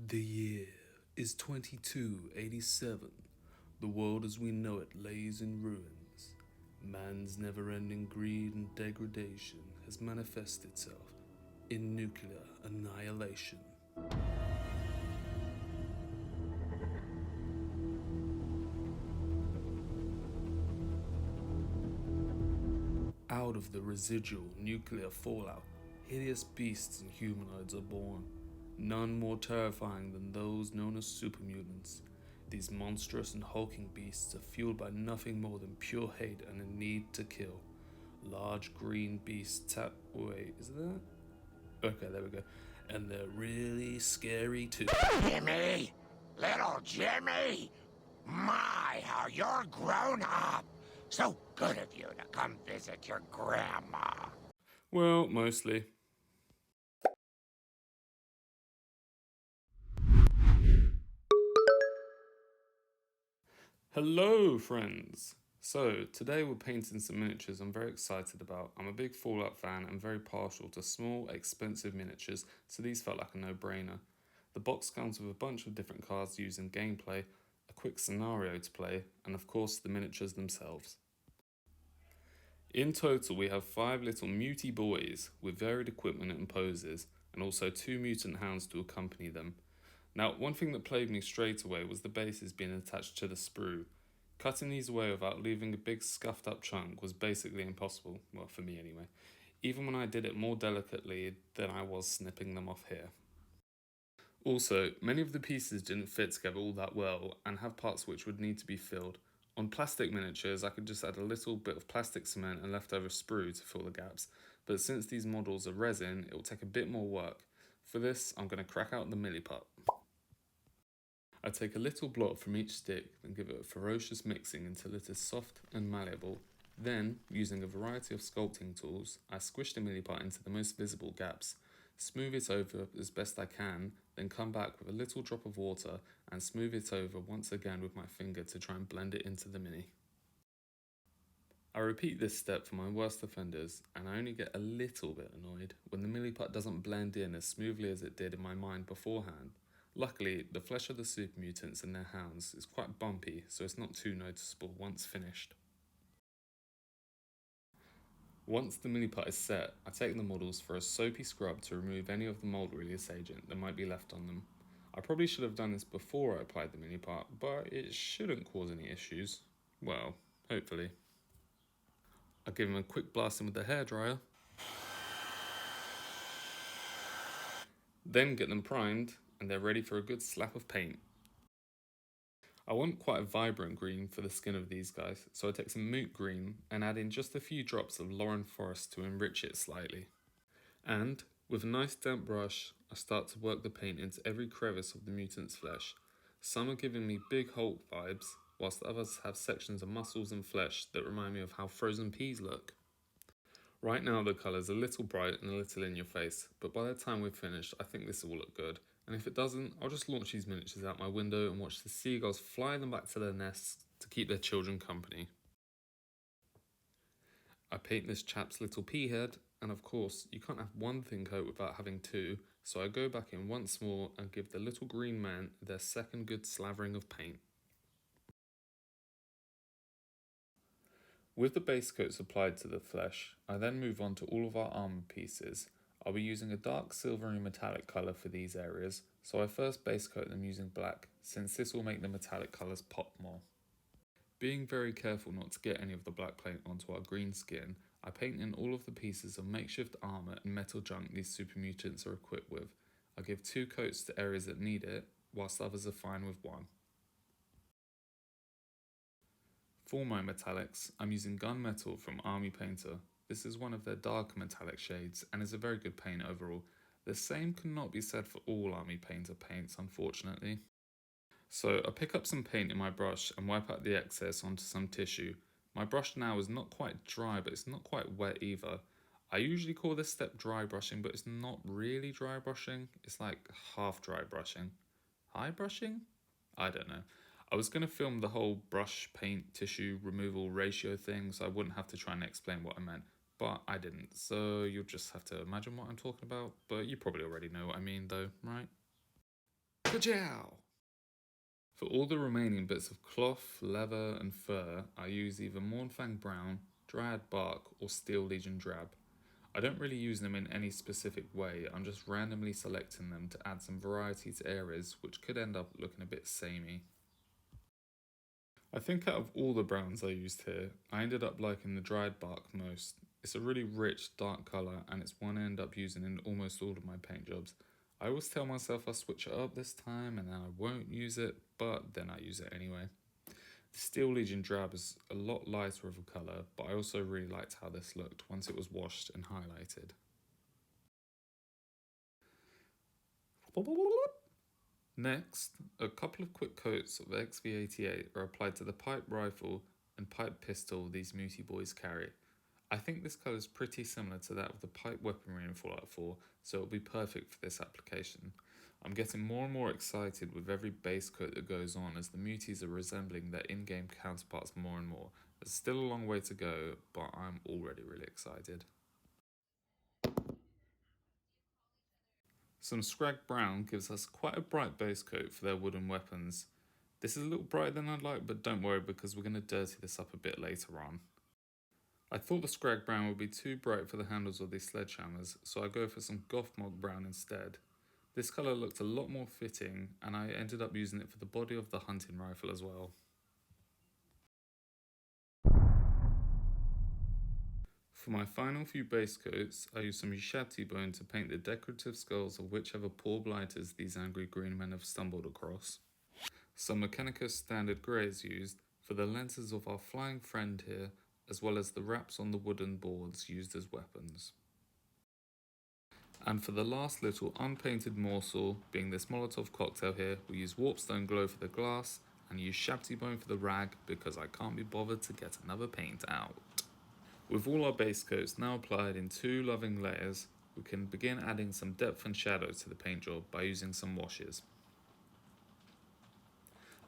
The year is 2287. The world as we know it lays in ruins. Man's never ending greed and degradation has manifested itself in nuclear annihilation. Out of the residual nuclear fallout, hideous beasts and humanoids are born, none more terrifying than those known as super mutants. These monstrous and hulking beasts are fueled by nothing more than pure hate and a need to kill. Large green beasts wait, is it that? Okay, there we go. And they're really scary too. Jimmy! Little Jimmy! My, how you're grown up! So good of you to come visit your grandma. Well, mostly. Hello, friends! So, today we're painting some miniatures I'm very excited about. I'm a big Fallout fan and very partial to small, expensive miniatures, so these felt like a no-brainer. The box comes with a bunch of different cards used in gameplay, a quick scenario to play, and of course the miniatures themselves. In total, we have 5 little muty boys with varied equipment and poses, and also 2 mutant hounds to accompany them. Now, one thing that plagued me straight away was the bases being attached to the sprue. Cutting these away without leaving a big scuffed up chunk was basically impossible, well, for me anyway, even when I did it more delicately than I was snipping them off here. Also, many of the pieces didn't fit together all that well and have parts which would need to be filled. On plastic miniatures, I could just add a little bit of plastic cement and leftover sprue to fill the gaps, but since these models are resin, it will take a bit more work. For this, I'm going to crack out the milliput. I take a little block from each stick and give it a ferocious mixing until it is soft and malleable. Then, using a variety of sculpting tools, I squish the milliput into the most visible gaps, smooth it over as best I can, then come back with a little drop of water and smooth it over once again with my finger to try and blend it into the mini. I repeat this step for my worst offenders, and I only get a little bit annoyed when the milliput doesn't blend in as smoothly as it did in my mind beforehand. Luckily, the flesh of the super mutants and their hounds is quite bumpy, so it's not too noticeable once finished. Once the milliput is set, I take the models for a soapy scrub to remove any of the mold release agent that might be left on them. I probably should have done this before I applied the milliput, but it shouldn't cause any issues. Well, hopefully. I give them a quick blasting with the hairdryer, then get them primed, and they're ready for a good slap of paint. I want quite a vibrant green for the skin of these guys, so I take some moot green and add in just a few drops of Lauren Forest to enrich it slightly. And, with a nice damp brush, I start to work the paint into every crevice of the mutant's flesh. Some are giving me big Hulk vibes, whilst others have sections of muscles and flesh that remind me of how frozen peas look. Right now the colour's a little bright and a little in your face, but by the time we've finished I think this will look good, and if it doesn't, I'll just launch these miniatures out my window and watch the seagulls fly them back to their nests to keep their children company. I paint this chap's little pea head, and of course you can't have one thin coat without having two, so I go back in once more and give the little green man their second good slavering of paint. With the base coats applied to the flesh, I then move on to all of our armour pieces. I'll be using a dark silvery metallic colour for these areas, so I first base coat them using black, since this will make the metallic colours pop more. Being very careful not to get any of the black paint onto our green skin, I paint in all of the pieces of makeshift armour and metal junk these super mutants are equipped with. I give 2 coats to areas that need it, whilst others are fine with 1. For my metallics, I'm using gunmetal from Army Painter. This is one of their dark metallic shades and is a very good paint overall. The same cannot be said for all Army Painter paints, unfortunately. So I pick up some paint in my brush and wipe out the excess onto some tissue. My brush now is not quite dry, but it's not quite wet either. I usually call this step dry brushing, but it's not really dry brushing. It's like half dry brushing. High brushing? I don't know. I was going to film the whole brush, paint, tissue removal ratio thing, so I wouldn't have to try and explain what I meant, but I didn't, so you'll just have to imagine what I'm talking about, but you probably already know what I mean though, right? Ka-chow! For all the remaining bits of cloth, leather and fur, I use either Mournfang Brown, Dryad Bark or Steel Legion Drab. I don't really use them in any specific way, I'm just randomly selecting them to add some variety to areas which could end up looking a bit samey. I think out of all the browns I used here, I ended up liking the Dryad Bark most. It's a really rich, dark colour and it's one I end up using in almost all of my paint jobs. I always tell myself I'll switch it up this time and then I won't use it, but then I use it anyway. The Steel Legion Drab is a lot lighter of a colour, but I also really liked how this looked once it was washed and highlighted. Next, a couple of quick coats of XV88 are applied to the pipe rifle and pipe pistol these muty boys carry. I think this colour is pretty similar to that of the pipe weaponry in Fallout 4, so it'll be perfect for this application. I'm getting more and more excited with every base coat that goes on as the muties are resembling their in-game counterparts more and more. There's still a long way to go, but I'm already really excited. Some Scrag Brown gives us quite a bright base coat for their wooden weapons. This is a little brighter than I'd like, but don't worry because we're going to dirty this up a bit later on. I thought the Scrag Brown would be too bright for the handles of these sledgehammers, so I go for some Gothmog Brown instead. This colour looked a lot more fitting, and I ended up using it for the body of the hunting rifle as well. For my final few base coats, I used some Ushabti bone to paint the decorative skulls of whichever poor blighters these angry green men have stumbled across. Some Mechanicus standard grey is used for the lenses of our flying friend here, as well as the wraps on the wooden boards used as weapons. And for the last little unpainted morsel, being this Molotov cocktail here, we use Warpstone Glow for the glass and use Shabty Bone for the rag because I can't be bothered to get another paint out. With all our base coats now applied in 2 loving layers, we can begin adding some depth and shadow to the paint job by using some washes.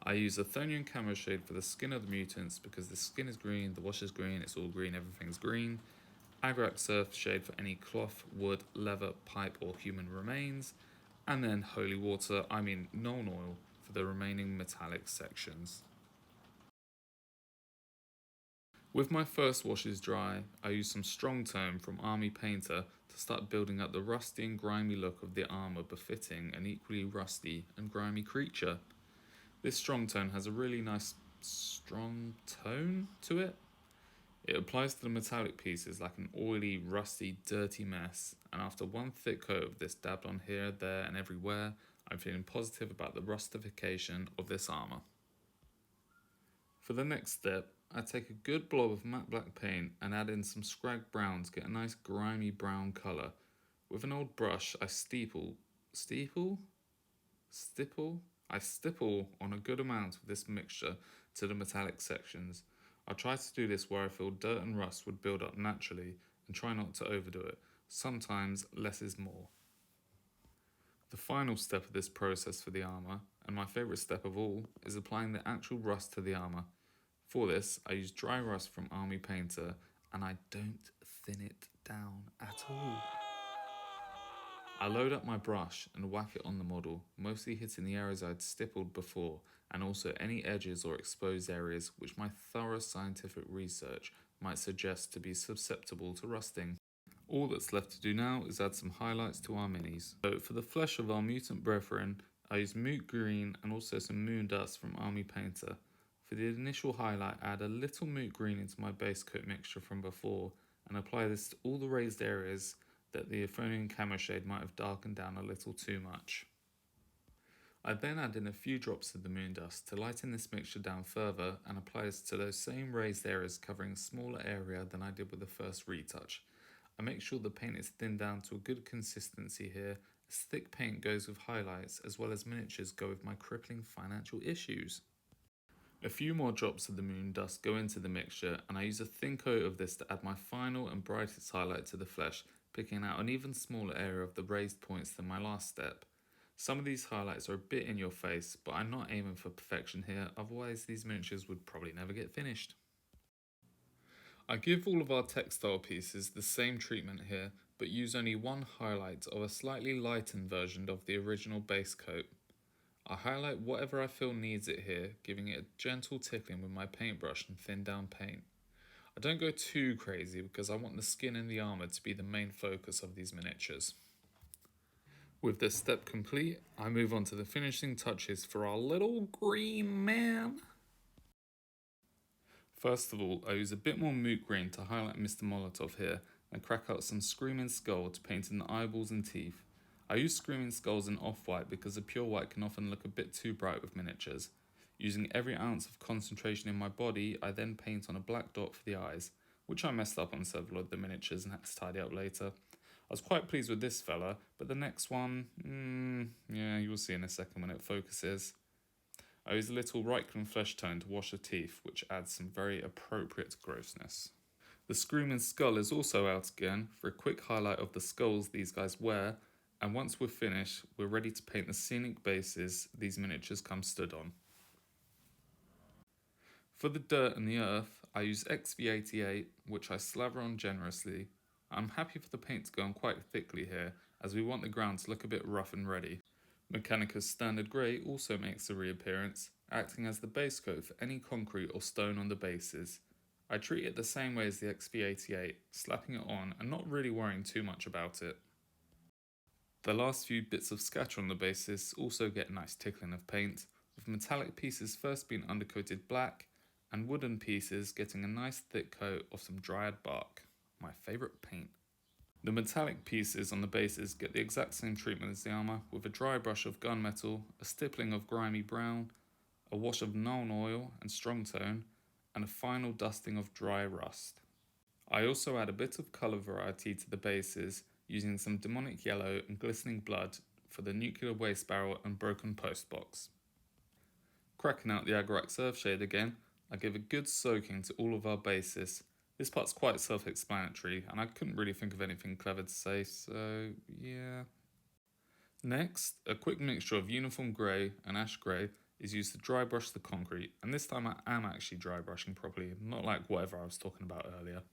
I use a Thonian Camo shade for the skin of the mutants because the skin is green, the wash is green, it's all green, everything's green. Agrak Surf shade for any cloth, wood, leather, pipe or human remains. And then Holy Water, Nuln Oil, for the remaining metallic sections. With my first washes dry, I use some Strong Tone from Army Painter to start building up the rusty and grimy look of the armour befitting an equally rusty and grimy creature. This Strong Tone has a really nice strong tone to it. It applies to the metallic pieces like an oily, rusty, dirty mess, and after one thick coat of this dabbed on here, there and everywhere, I'm feeling positive about the rustification of this armour. For the next step, I take a good blob of matte black paint and add in some Scrag Brown to get a nice grimy brown colour. With an old brush, I stipple on a good amount of this mixture to the metallic sections. I try to do this where I feel dirt and rust would build up naturally and try not to overdo it. Sometimes less is more. The final step of this process for the armour, and my favourite step of all, is applying the actual rust to the armour. For this, I use dry rust from Army Painter, and I don't thin it down at all. I load up my brush and whack it on the model, mostly hitting the areas I'd stippled before, and also any edges or exposed areas which my thorough scientific research might suggest to be susceptible to rusting. All that's left to do now is add some highlights to our minis. So for the flesh of our mutant brethren, I use Moot Green and also some Moon Dust from Army Painter. For the initial highlight, I add a little Moot Green into my base coat mixture from before and apply this to all the raised areas that the Euphonian Camo shade might have darkened down a little too much. I then add in a few drops of the Moon Dust to lighten this mixture down further and apply this to those same raised areas covering a smaller area than I did with the first retouch. I make sure the paint is thinned down to a good consistency here, as thick paint goes with highlights as well as miniatures go with my crippling financial issues. A few more drops of the Moon Dust go into the mixture and I use a thin coat of this to add my final and brightest highlight to the flesh, picking out an even smaller area of the raised points than my last step. Some of these highlights are a bit in your face, but I'm not aiming for perfection here, otherwise these miniatures would probably never get finished. I give all of our textile pieces the same treatment here, but use only one highlight of a slightly lightened version of the original base coat. I highlight whatever I feel needs it here, giving it a gentle tickling with my paintbrush and thin down paint. I don't go too crazy because I want the skin and the armour to be the main focus of these miniatures. With this step complete, I move on to the finishing touches for our little green man. First of all, I use a bit more moot green to highlight Mr. Molotov here and crack out some Screaming Skull to paint in the eyeballs and teeth. I use Screaming Skulls in off-white because the pure white can often look a bit too bright with miniatures. Using every ounce of concentration in my body, I then paint on a black dot for the eyes, which I messed up on several of the miniatures and had to tidy up later. I was quite pleased with this fella, but the next one, yeah, you'll see in a second when it focuses. I use a little Reichland flesh tone to wash the teeth, which adds some very appropriate grossness. The Screaming Skull is also out again for a quick highlight of the skulls these guys wear, and once we're finished, we're ready to paint the scenic bases these miniatures come stood on. For the dirt and the earth, I use XV88, which I slather on generously. I'm happy for the paint to go on quite thickly here, as we want the ground to look a bit rough and ready. Mechanicus Standard Grey also makes a reappearance, acting as the base coat for any concrete or stone on the bases. I treat it the same way as the XV88, slapping it on and not really worrying too much about it. The last few bits of scatter on the bases also get a nice tickling of paint, with metallic pieces first being undercoated black, and wooden pieces getting a nice thick coat of some dried bark, my favourite paint. The metallic pieces on the bases get the exact same treatment as the armour, with a dry brush of gunmetal, a stippling of grimy brown, a wash of Nuln oil and strong tone, and a final dusting of dry rust. I also add a bit of colour variety to the bases, using some demonic yellow and glistening blood for the nuclear waste barrel and broken post box. Cracking out the Agrax Earthshade again, I give a good soaking to all of our bases. This part's quite self-explanatory, and I couldn't really think of anything clever to say, so yeah. Next, a quick mixture of uniform grey and ash grey is used to dry brush the concrete, and this time I am actually dry brushing properly, not like whatever I was talking about earlier.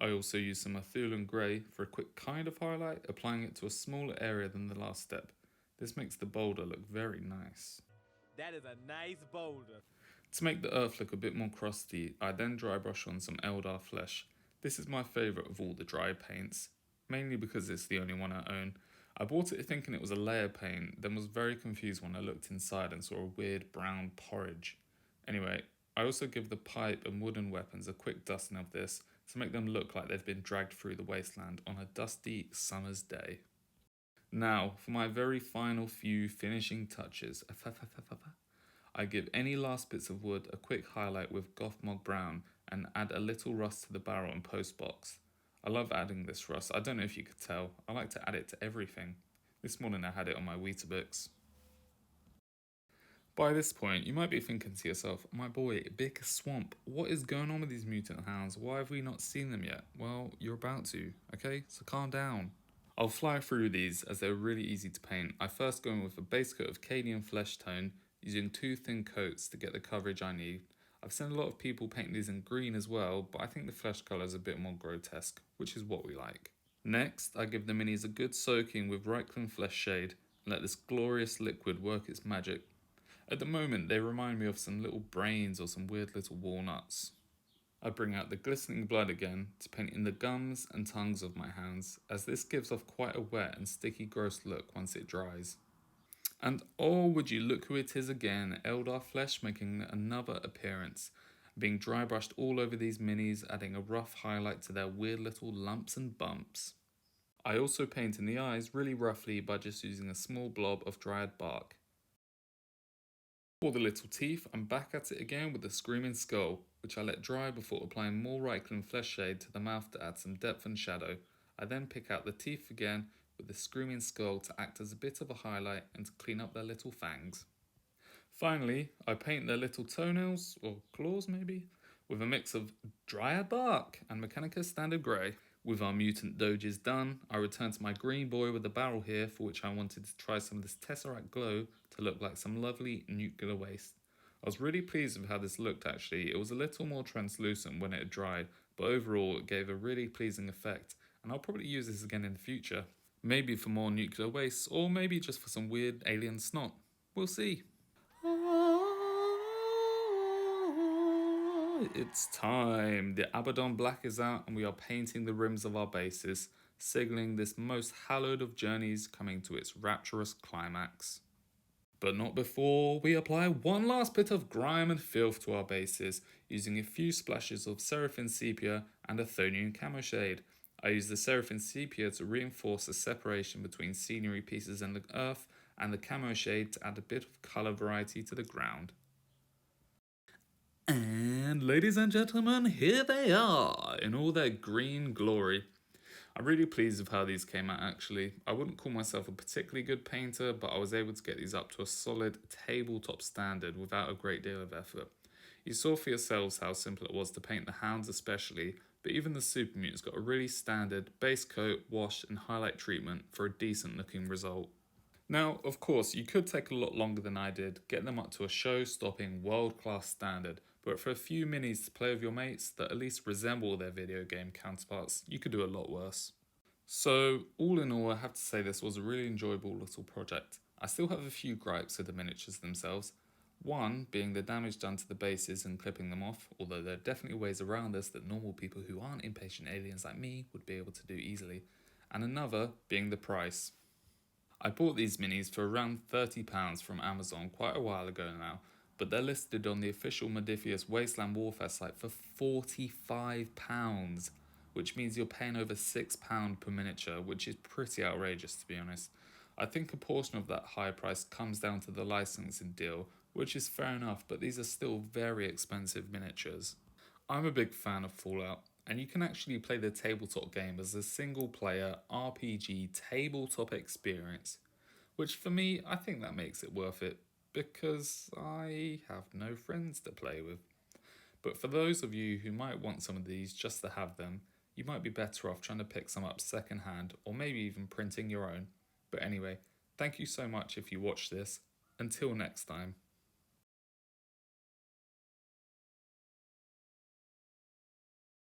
I also use some Methulan grey for a quick kind of highlight, applying it to a smaller area than the last step. This makes the boulder look very nice. That is a nice boulder. To make the earth look a bit more crusty, I then dry brush on some Eldar flesh. This is my favourite of all the dry paints, mainly because it's the only one I own. I bought it thinking it was a layer paint, then was very confused when I looked inside and saw a weird brown porridge. Anyway, I also give the pipe and wooden weapons a quick dusting of this to make them look like they've been dragged through the wasteland on a dusty summer's day. Now, for my very final few finishing touches. I give any last bits of wood a quick highlight with Gothmog Brown and add a little rust to the barrel and post box. I love adding this rust, I don't know if you could tell, I like to add it to everything. This morning I had it on my Weetabix. By this point, you might be thinking to yourself, my boy, Big Swamp, what is going on with these mutant hounds? Why have we not seen them yet? Well, you're about to, okay? So calm down. I'll fly through these as they're really easy to paint. I first go in with a base coat of Cadian flesh tone, using 2 thin coats to get the coverage I need. I've seen a lot of people paint these in green as well, but I think the flesh colour is a bit more grotesque, which is what we like. Next, I give the minis a good soaking with Reichland flesh shade and let this glorious liquid work its magic. At the moment, they remind me of some little brains or some weird little walnuts. I bring out the glistening blood again to paint in the gums and tongues of my hands, as this gives off quite a wet and sticky gross look once it dries. And oh, would you look who it is again, Eldar Flesh making another appearance, being dry brushed all over these minis, adding a rough highlight to their weird little lumps and bumps. I also paint in the eyes really roughly by just using a small blob of dried bark. For the little teeth, I'm back at it again with the Screaming Skull, which I let dry before applying more Reichland flesh shade to the mouth to add some depth and shadow. I then pick out the teeth again with the Screaming Skull to act as a bit of a highlight and to clean up their little fangs. Finally, I paint their little toenails, or claws maybe, with a mix of Dryad Bark and Mechanicus Standard Grey. With our mutant doges done, I return to my green boy with the barrel here, for which I wanted to try some of this Tesseract glow to look like some lovely nuclear waste. I was really pleased with how this looked actually. It was a little more translucent when it had dried, but overall it gave a really pleasing effect, and I'll probably use this again in the future. Maybe for more nuclear waste, or maybe just for some weird alien snot. We'll see. It's time. The Abaddon Black is out and we are painting the rims of our bases, signalling this most hallowed of journeys coming to its rapturous climax. But not before we apply one last bit of grime and filth to our bases, using a few splashes of Seraphim Sepia and a Thonian Camo Shade. I use the Seraphim Sepia to reinforce the separation between scenery pieces and the earth, and the Camo Shade to add a bit of colour variety to the ground. And ladies and gentlemen, here they are in all their green glory. I'm really pleased with how these came out actually. I wouldn't call myself a particularly good painter, but I was able to get these up to a solid tabletop standard without a great deal of effort. You saw for yourselves how simple it was to paint the hounds especially, but even the Super Mutants got a really standard base coat, wash and highlight treatment for a decent looking result. Now, of course, you could take a lot longer than I did, get them up to a show-stopping, world-class standard, but for a few minis to play with your mates that at least resemble their video game counterparts, you could do a lot worse. So, all in all, I have to say this was a really enjoyable little project. I still have a few gripes with the miniatures themselves. One being the damage done to the bases and clipping them off, although there are definitely ways around this that normal people who aren't impatient aliens like me would be able to do easily. And another being the price. I bought these minis for around £30 from Amazon quite a while ago now, but they're listed on the official Fallout Wasteland Warfare site for £45, which means you're paying over £6 per miniature, which is pretty outrageous to be honest. I think a portion of that high price comes down to the licensing deal, which is fair enough, but these are still very expensive miniatures. I'm a big fan of Fallout, and you can actually play the tabletop game as a single player RPG tabletop experience, which for me, I think that makes it worth it because I have no friends to play with. But for those of you who might want some of these just to have them, you might be better off trying to pick some up secondhand or maybe even printing your own. But anyway, thank you so much if you watched this. Until next time.